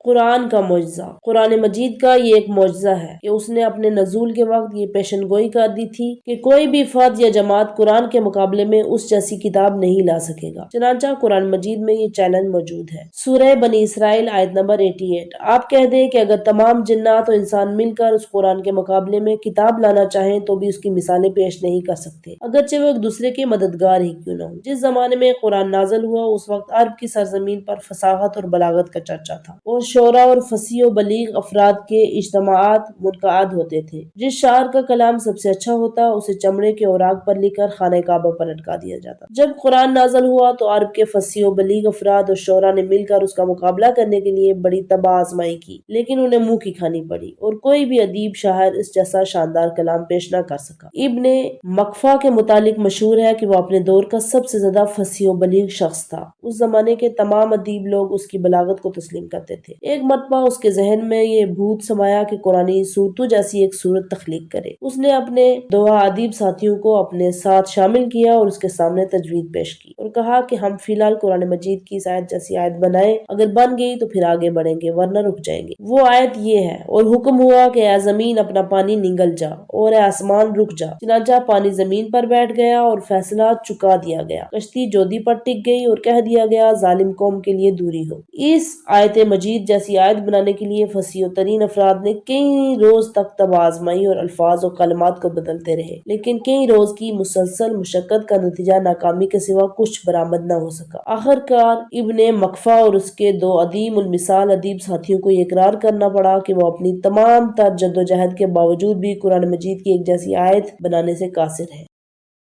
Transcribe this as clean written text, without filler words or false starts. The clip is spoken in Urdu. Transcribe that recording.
قرآن کا معجزہ۔ قرآن مجید کا یہ ایک معجزہ ہے کہ اس نے اپنے نزول کے وقت یہ پیشن گوئی کر دی تھی کہ کوئی بھی فرد یا جماعت قرآن کے مقابلے میں اس جیسی کتاب نہیں لا سکے گا۔ چنانچہ قرآن مجید میں یہ چیلنج موجود ہے۔ سورہ بنی اسرائیل آیت نمبر 88۔ آپ کہہ دیں کہ اگر تمام جنات و انسان مل کر اس قرآن کے مقابلے میں کتاب لانا چاہیں تو بھی اس کی مثالیں پیش نہیں کر سکتے، اگرچہ وہ ایک دوسرے کے مددگار ہی کیوں نہ ہوں۔ جس زمانے میں قرآن نازل ہوا اس وقت عرب کی سرزمین پر فصاحت اور بلاغت کا چرچا تھا اور شعراء اور فصیح و بلیغ افراد کے اجتماعات منعقد ہوتے تھے۔ جس شاعر کا کلام سب سے اچھا ہوتا اسے چمڑے کے اوراق پر لکھ کر خانہ کعبہ پر لٹکا دیا جاتا۔ جب قرآن نازل ہوا تو عرب کے فصیح و بلیغ افراد اور شعراء نے مل کر اس کا مقابلہ کرنے کے لیے بڑی تباہ آزمائی کی، لیکن انہیں منہ کی کھانی پڑی اور کوئی بھی ادیب شاعر اس جیسا شاندار کلام پیش نہ کر سکا۔ ابن مکفہ کے متعلق مشہور ہے کہ وہ اپنے دور کا سب سے زیادہ فصیح و بلیغ شخص تھا۔ اس زمانے کے تمام ادیب لوگ اس کی بلاغت کو تسلیم کرتے تھے۔ ایک مرتبہ اس کے ذہن میں یہ بھوت سمایا کہ قرآنی صورتوں جیسی ایک صورت تخلیق کرے۔ اس نے اپنے دو ادیب ساتھیوں کو اپنے ساتھ شامل کیا اور اس کے سامنے تجوید پیش کی اور کہا کہ ہم فی الحال قرآن مجید کی اس آیت جیسی آیت بنائیں، اگر بن گئی تو پھر آگے بڑھیں گے ورنہ رک جائیں گے۔ وہ آیت یہ ہے، اور حکم ہوا کہ اے زمین اپنا پانی نگل جا اور اے آسمان رک جا، چنانچہ پانی زمین پر بیٹھ گیا اور فیصلہ چکا دیا گیا، کشتی جودی پر ٹک گئی اور کہہ دیا گیا ظالم قوم کے لیے دوری ہو۔ اس آیت مجید جیسی آیت بنانے کے لیے فصیح ترین افراد نے کئی روز تک تباہ آزمائی اور الفاظ و کلمات کو بدلتے رہے، لیکن کئی روز کی مسلسل مشقت کا نتیجہ ناکامی کے سوا کچھ برآمد نہ ہو سکا۔ آخر کار ابن مکفہ اور اس کے دو عظیم المثال ادیب ساتھیوں کو یہ اقرار کرنا پڑا کہ وہ اپنی تمام تر جدوجہد کے باوجود بھی قرآن مجید کی ایک جیسی آیت بنانے سے قاصر ہے۔